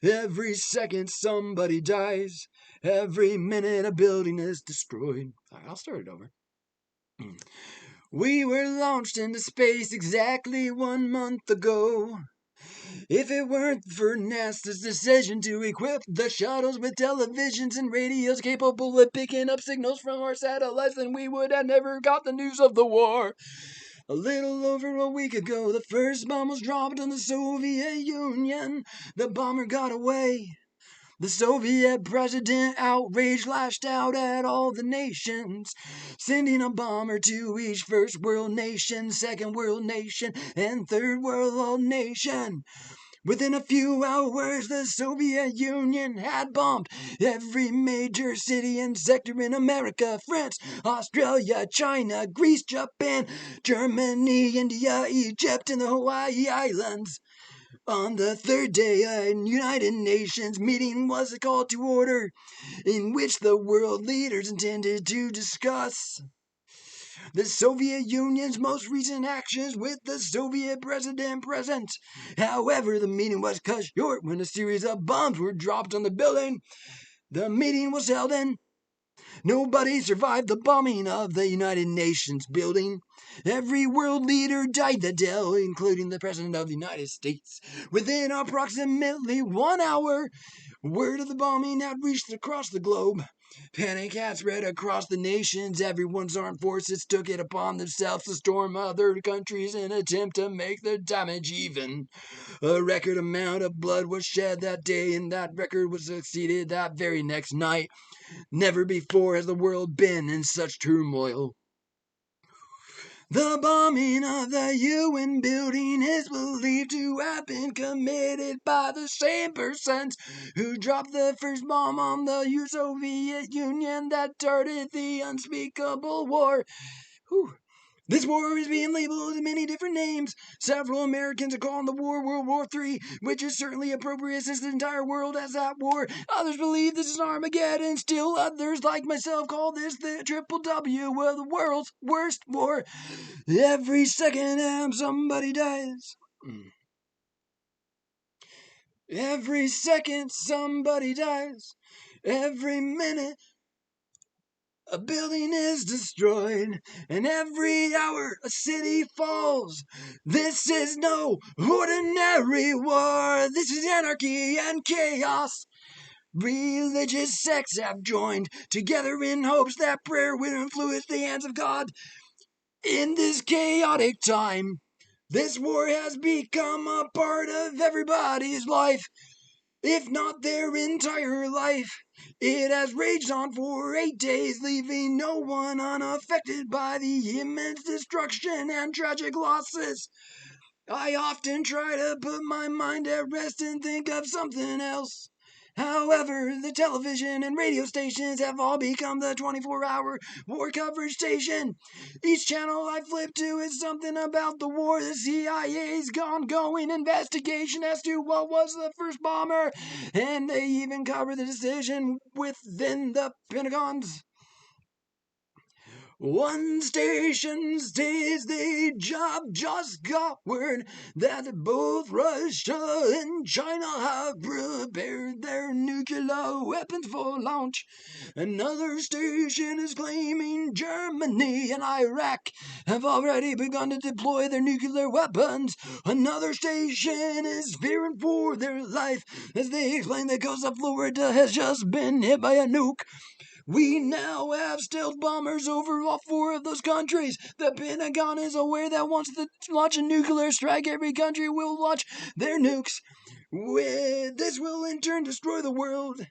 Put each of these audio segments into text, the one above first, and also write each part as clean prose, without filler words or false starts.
Every second somebody dies. Every minute a building is destroyed. I'll start it over. We were launched into space exactly 1 month ago. If it weren't for NASA's decision to equip the shuttles with televisions and radios capable of picking up signals from our satellites, then we would have never got the news of the war. A little over a week ago, the first bomb was dropped on the Soviet Union. The bomber got away. The Soviet president, outraged, lashed out at all the nations, sending a bomber to each first world nation, second world nation, and third world nation. Within a few hours, the Soviet Union had bombed every major city and sector in America, France, Australia, China, Greece, Japan, Germany, India, Egypt, and the Hawaii Islands. On the third day, a United Nations meeting was called to order, in which the world leaders intended to discuss the Soviet Union's most recent actions with the Soviet president present. However, the meeting was cut short when a series of bombs were dropped on the building. The meeting was held in. Nobody survived the bombing of the United Nations building. Every world leader died that day, including the President of the United States. Within approximately 1 hour, word of the bombing had reached across the globe. Panic had spread across the nations. Everyone's armed forces took it upon themselves to storm other countries in an attempt to make the damage even. A record amount of blood was shed that day, and that record was succeeded that very next night. Never before has the world been in such turmoil. The bombing of the UN building is believed to have been committed by the same persons who dropped the first bomb on the Soviet Union that started the unspeakable war. Whew. This war is being labeled in many different names. Several Americans are calling the war World War III, which is certainly appropriate since the entire world has that war. Others believe this is Armageddon. Still others, like myself, call this the Triple W, of the world's worst war. Every second somebody dies. Every second somebody dies. Every minute a building is destroyed, and every hour a city falls. This is no ordinary war. This is anarchy and chaos. Religious sects have joined together in hopes that prayer will influence the hands of God in this chaotic time. This war has become a part of everybody's life, if not their entire life. It has raged on for 8 days, leaving no one unaffected by the immense destruction and tragic losses. I often try to put my mind at rest and think of something else. However, the television and radio stations have all become the 24-hour war coverage station. Each channel I flip to is something about the war, the CIA's ongoing investigation as to what was the first bomber, and they even cover the decision within the Pentagon's. One station states they just got word that both Russia and China have prepared their nuclear weapons for launch. Another station is claiming Germany and Iraq have already begun to deploy their nuclear weapons. Another station is fearing for their life as they explain the coast of Florida has just been hit by a nuke. We now have stealth bombers over all 4 of those countries. The Pentagon is aware that once they launch a nuclear strike, every country will launch their nukes. This will in turn destroy the world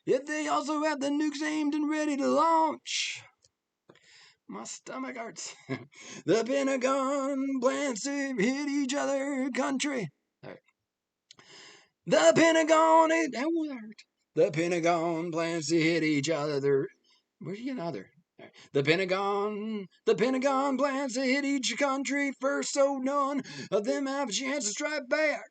if they also have the nukes aimed and ready to launch. My stomach hurts. The Pentagon plans to hit each other country. All right. The Pentagon, that would hurt. The Pentagon plans to hit each other. Where'd you get another? The Pentagon plans to hit each country first, so none of them have a chance to strike back.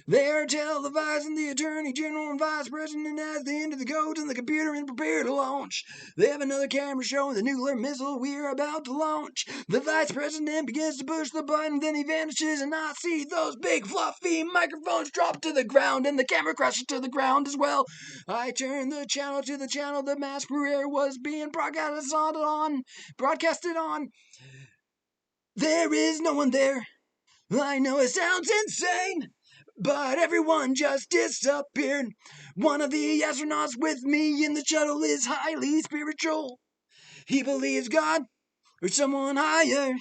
They are televising the Attorney General and Vice President as they enter the codes in the computer and prepare to launch. They have another camera showing the nuclear missile we are about to launch. The Vice President begins to push the button, then he vanishes, and I see those big fluffy microphones drop to the ground, and the camera crashes to the ground as well. I turn the channel to the channel the mass prayer was being broadcasted on. There is no one there. I know it sounds insane, but everyone just disappeared. One of the astronauts with me in the shuttle is highly spiritual. He believes God or someone higher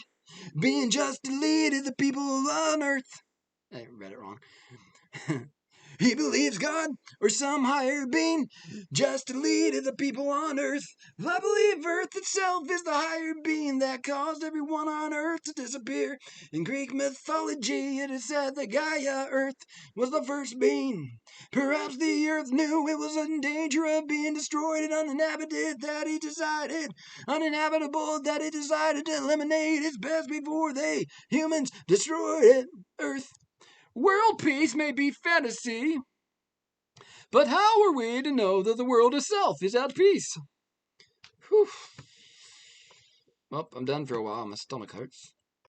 being just deleted the people on Earth. I read it wrong. He believes God or some higher being just deleted the people on Earth. I believe Earth itself is the higher being that caused everyone on Earth to disappear. In Greek mythology, it is said that Gaia, Earth, was the first being. Perhaps the Earth knew it was in danger of being destroyed and uninhabitable that it decided to eliminate its pest before they, humans, destroyed Earth. World peace may be fantasy, but how are we to know that the world itself is at peace? Whew. Well, I'm done for a while. My stomach hurts.